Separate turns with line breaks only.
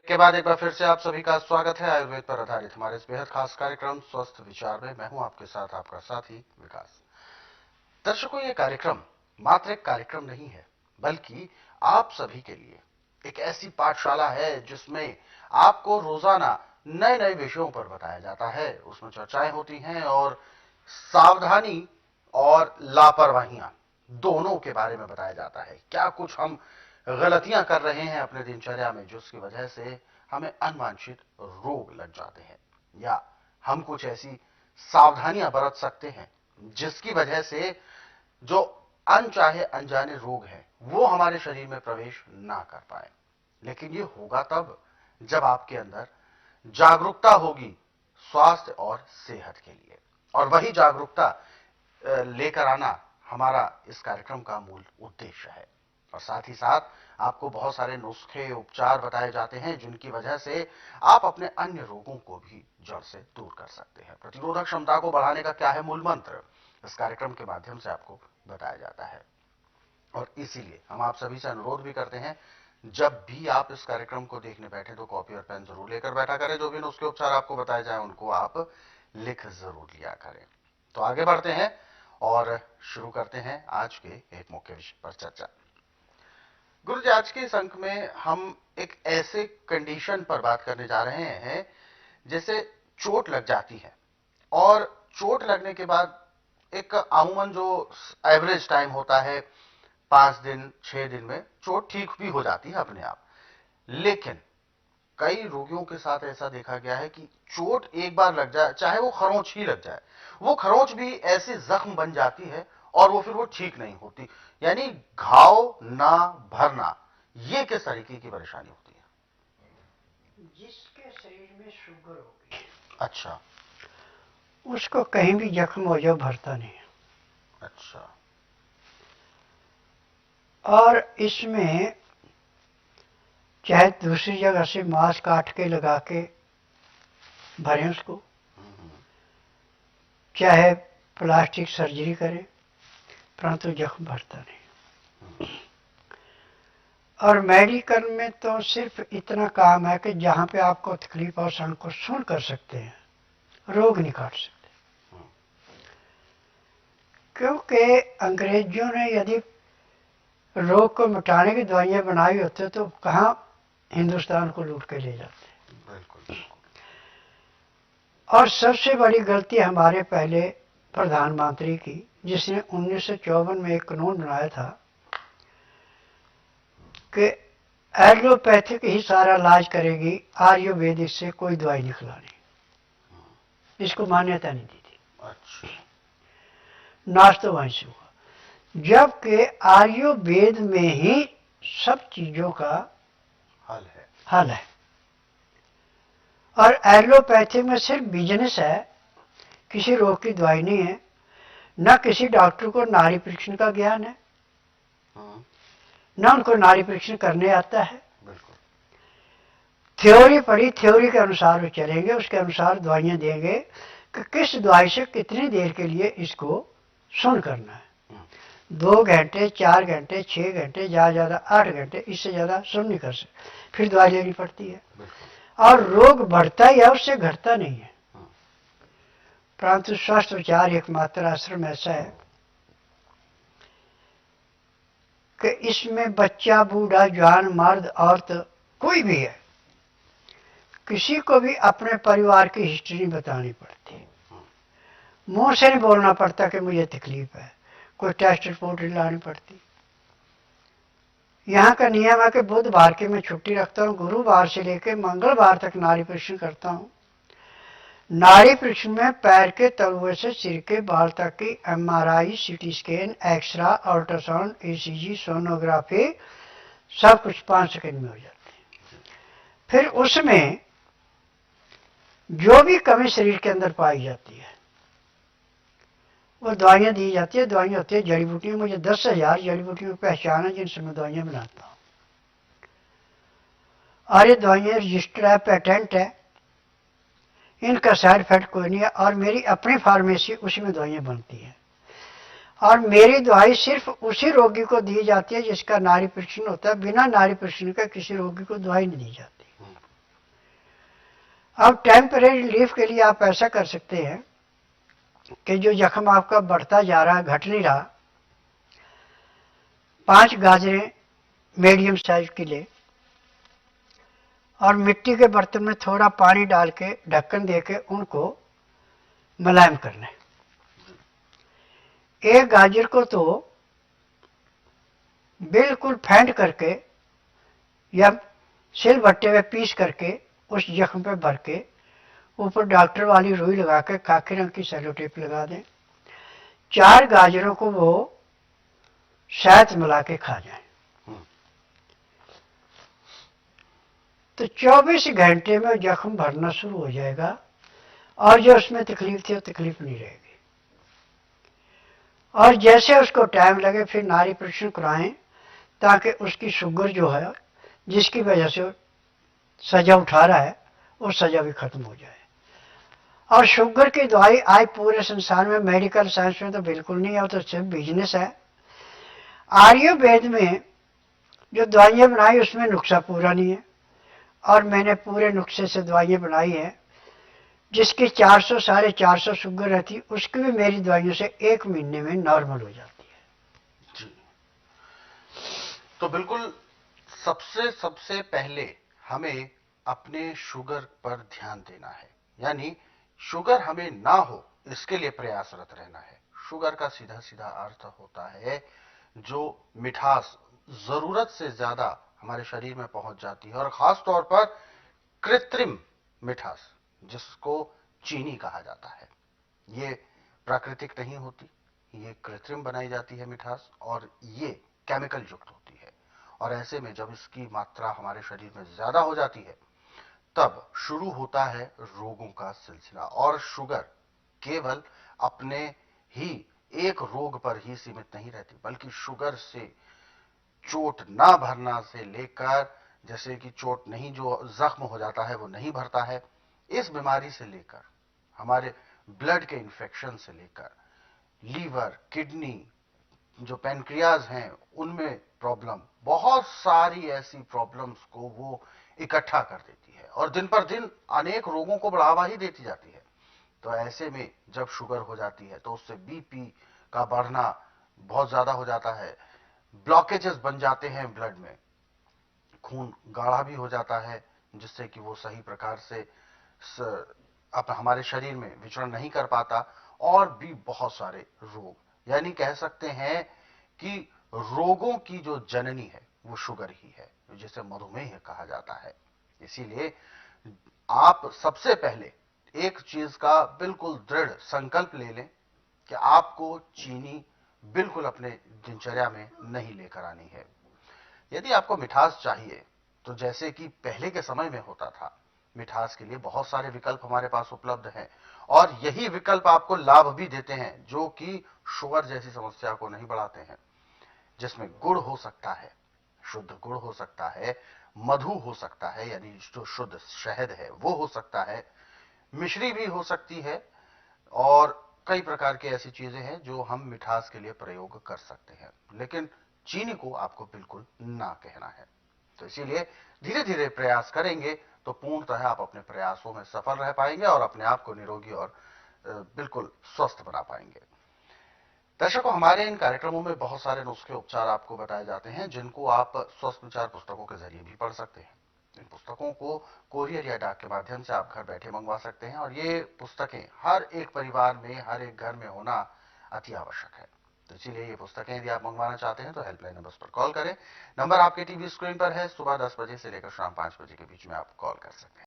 के बाद एक बार फिर से आप सभी का स्वागत है आयुर्वेद पर आधारित हमारे इस बेहद खास कार्यक्रम स्वस्थ विचार में। मैं हूं आपके साथ आपका साथी विकास। दर्शकों, ये कार्यक्रम मात्र एक कार्यक्रम नहीं है, बल्कि आप सभी के लिए एक ऐसी पाठशाला है जिसमें आपको रोजाना नए नए विषयों पर बताया जाता है। उसमें चर्चाएं होती हैं और सावधानी और लापरवाहियां दोनों के बारे में बताया जाता है। क्या कुछ हम गलतियां कर रहे हैं अपने दिनचर्या में जिसकी वजह से हमें अनवांछित रोग लग जाते हैं, या हम कुछ ऐसी सावधानियां बरत सकते हैं जिसकी वजह से जो अनचाहे अनजाने रोग हैं वो हमारे शरीर में प्रवेश ना कर पाए। लेकिन ये होगा तब जब आपके अंदर जागरूकता होगी स्वास्थ्य और सेहत के लिए, और वही जागरूकता लेकर आना हमारा इस कार्यक्रम का मूल उद्देश्य है। और साथ ही साथ आपको बहुत सारे नुस्खे उपचार बताए जाते हैं जिनकी वजह से आप अपने अन्य रोगों को भी जड़ से दूर कर सकते हैं। प्रतिरोधक क्षमता को बढ़ाने का क्या है मूल मंत्र, इस कार्यक्रम के माध्यम से आपको बताया जाता है। और इसीलिए हम आप सभी से अनुरोध भी करते हैं, जब भी आप इस कार्यक्रम को देखने बैठे तो कॉपी और पेन जरूर लेकर बैठा करें। जो भी नुस्खे उपचार आपको बताए जाए उनको आप लिख जरूर लिया करें। तो आगे बढ़ते हैं और शुरू करते हैं आज के एक मुख्य विषय पर चर्चा। गुरु जी, आज के इस अंक में हम एक ऐसे कंडीशन पर बात करने जा रहे हैं जैसे चोट लग जाती है, और चोट लगने के बाद एक अमूमन जो एवरेज टाइम होता है 5 दिन 6 दिन में चोट ठीक भी हो जाती है अपने आप। लेकिन कई रोगियों के साथ ऐसा देखा गया है कि चोट एक बार लग जाए, चाहे वो खरोंच ही लग जाए, वो खरोंच भी ऐसी जख्म बन जाती है और वो फिर वो ठीक नहीं होती। यानी घाव ना भरना, ये किस तरीके की परेशानी होती है?
जिसके शरीर में शुगर होगी,
अच्छा,
उसको कहीं भी जख्म हो जाए भरता नहीं।
अच्छा,
और इसमें चाहे दूसरी जगह से मांस काट के लगा के भरें उसको, चाहे प्लास्टिक सर्जरी करें, परंतु जख्म भरता नहीं। और मेडिकल में तो सिर्फ इतना काम है कि जहाँ पे आपको तकलीफ हो उनको सुन कर सकते हैं, रोग नहीं काट सकते। क्योंकि अंग्रेजों ने यदि रोग को मिटाने की दवाइयाँ बनाई होती तो कहाँ हिंदुस्तान को लूट के ले जाते।
बिल्कुल।
और सबसे बड़ी गलती हमारे पहले प्रधानमंत्री की, जिसने 1954 में एक कानून बनाया था कि एलोपैथिक ही सारा इलाज करेगी, आयुर्वेदिक से कोई दवाई नहीं खिलानी। इसको मान्यता नहीं दी थी।
अच्छा,
नाश तो वहीं से हुआ, जबकि आयुर्वेद में ही सब चीजों का हल है। और एलोपैथी में सिर्फ बिजनेस है, किसी रोग की दवाई नहीं है। न किसी डॉक्टर को नाड़ी परीक्षण का ज्ञान है, न उनको नाड़ी परीक्षण करने आता है। थ्योरी पढ़ी, थ्योरी के अनुसार वो चलेंगे, उसके अनुसार दवाइयां देंगे कि किस दवाई से कितनी देर के लिए इसको सुन करना है। 2 घंटे 4 घंटे 6 घंटे, ज्यादा 8 घंटे, इससे ज्यादा सुन नहीं कर सकते, फिर दवाई लेनी पड़ती है। और रोग बढ़ता ही है, उससे घटता नहीं है। परंतु स्वस्थ विचार एकमात्र आश्रम ऐसा है कि इसमें बच्चा बूढ़ा जवान मर्द औरत कोई भी है, किसी को भी अपने परिवार की हिस्ट्री बतानी पड़ती, मुंह से नहीं बोलना पड़ता कि मुझे तकलीफ है, कोई टेस्ट रिपोर्ट नहीं लानी पड़ती। यहाँ का नियम है कि बुधवार की मैं छुट्टी रखता हूँ, गुरुवार से लेकर मंगलवार तक नाड़ी परीक्षण करता हूँ। नाड़ी परीक्षण में पैर के तलुए से सिर के बाल तक की MRI, CT scan, x-ray, ultrasound, ECG, sonography, सब कुछ 5 सेकंड में हो जाती है। फिर उसमें जो भी कमी शरीर के अंदर पाई जाती है वो दवाइयाँ दी जाती है। दवाइयाँ होती है जड़ी बूटियाँ, मुझे 10,000 जड़ी बूटियों की पहचान है जिनसे मैं दवाइयाँ बनाता हूँ। और ये दवाइयाँ रजिस्टर है, पेटेंट है, इनका साइड इफेक्ट कोई नहीं है। और मेरी अपनी फार्मेसी, उसी में दवाइयाँ बनती हैं। और मेरी दवाई सिर्फ उसी रोगी को दी जाती है जिसका नाड़ी परीक्षण होता है। बिना नाड़ी परीक्षण का किसी रोगी को दवाई नहीं दी जाती। अब टेम्परेरी रिलीफ के लिए आप ऐसा कर सकते हैं कि जो जख्म आपका बढ़ता जा रहा, घट नहीं रहा, 5 गाजरें मीडियम साइज की ले और मिट्टी के बर्तन में थोड़ा पानी डाल के ढक्कन दे के उनको मुलायम करना है। एक गाजर को तो बिल्कुल फेंट करके या सिलबट्टे में पीस करके उस जख्म पे भर के ऊपर डॉक्टर वाली रुई लगा के काले रंग की सेलो टेप लगा दें। 4 गाजरों को वो शहद मिला के खा जाए तो 24 घंटे में जख्म भरना शुरू हो जाएगा और जो उसमें तकलीफ थी वो तकलीफ नहीं रहेगी। और जैसे उसको टाइम लगे फिर नाड़ी परीक्षण कराएं ताकि उसकी शुगर जो है जिसकी वजह से सजा उठा रहा है वो सजा भी खत्म हो जाए। और शुगर की दवाई आज पूरे संसार में मेडिकल साइंस में तो बिल्कुल नहीं है, वो तो सिर्फ बिजनेस है। आयुर्वेद में जो दवाइयाँ बनाई उसमें नुस्खा पूरा नहीं है और मैंने पूरे नुस्खे से दवाइयाँ बनाई हैं। जिसकी 400 450 शुगर रहती उसकी भी मेरी दवाइयों से 1 महीने में नॉर्मल हो जाती है
जी। तो बिल्कुल सबसे पहले हमें अपने शुगर पर ध्यान देना है, यानी शुगर हमें ना हो इसके लिए प्रयासरत रहना है। शुगर का सीधा सीधा अर्थ होता है जो मिठास जरूरत से ज्यादा हमारे शरीर में पहुंच जाती है और खास तौर पर कृत्रिम मिठास जिसको चीनी कहा जाता है। ये प्राकृतिक नहीं होती, ये कृत्रिम बनाई जाती है मिठास और ये केमिकल युक्त होती है। और ऐसे में जब इसकी मात्रा हमारे शरीर में ज्यादा हो जाती है तब शुरू होता है रोगों का सिलसिला। और शुगर केवल अपने ही एक रोग पर ही सीमित नहीं रहती, बल्कि शुगर से चोट ना भरना से लेकर, जैसे कि चोट नहीं, जो जख्म हो जाता है वो नहीं भरता है, इस बीमारी से लेकर हमारे ब्लड के इन्फेक्शन से लेकर लीवर, किडनी, जो पैनक्रियाज हैं उनमें प्रॉब्लम, बहुत सारी ऐसी प्रॉब्लम्स को वो इकट्ठा कर देती है और दिन पर दिन अनेक रोगों को बढ़ावा ही देती जाती है। तो ऐसे में जब शुगर हो जाती है तो उससे बीपी का बढ़ना बहुत ज्यादा हो जाता है, ब्लॉकेजेस बन जाते हैं ब्लड में, खून गाढ़ा भी हो जाता है जिससे कि वो सही प्रकार से अब हमारे शरीर में विचरण नहीं कर पाता और भी बहुत सारे रोग, यानी कह सकते हैं कि रोगों की जो जननी है वो शुगर ही है, जिसे मधुमेह कहा जाता है। इसीलिए आप सबसे पहले एक चीज का बिल्कुल दृढ़ संकल्प ले लें कि आपको चीनी बिल्कुल अपने दिनचर्या में नहीं लेकर आनी है। यदि आपको मिठास चाहिए तो जैसे कि पहले के समय में होता था, मिठास के लिए बहुत सारे विकल्प हमारे पास उपलब्ध हैं और यही विकल्प आपको लाभ भी देते हैं जो कि शुगर जैसी समस्या को नहीं बढ़ाते हैं। जिसमें गुड़ हो सकता है, शुद्ध गुड़ हो सकता है, मधु हो सकता है यानी जो शुद्ध शहद है वो हो सकता है, मिश्री भी हो सकती है और कई प्रकार की ऐसी चीजें हैं जो हम मिठास के लिए प्रयोग कर सकते हैं। लेकिन चीनी को आपको बिल्कुल ना कहना है। तो इसीलिए धीरे धीरे प्रयास करेंगे तो पूर्णतः आप अपने प्रयासों में सफल रह पाएंगे और अपने आप को निरोगी और बिल्कुल स्वस्थ बना पाएंगे। दर्शकों, हमारे इन कार्यक्रमों में बहुत सारे नुस्खे उपचार आपको बताए जाते हैं जिनको आप स्वस्थ विचार पुस्तकों के जरिए भी पढ़ सकते हैं। इन पुस्तकों को कोरियर या डाक के माध्यम से आप घर बैठे मंगवा सकते हैं और ये पुस्तकें हर एक परिवार में, हर एक घर में होना अति आवश्यक है। तो इसीलिए ये पुस्तकें यदि आप मंगवाना चाहते हैं तो हेल्पलाइन नंबर पर कॉल करें। नंबर आपके टीवी स्क्रीन पर है। सुबह 10 बजे से लेकर शाम 5 बजे के बीच में आप कॉल कर सकते हैं।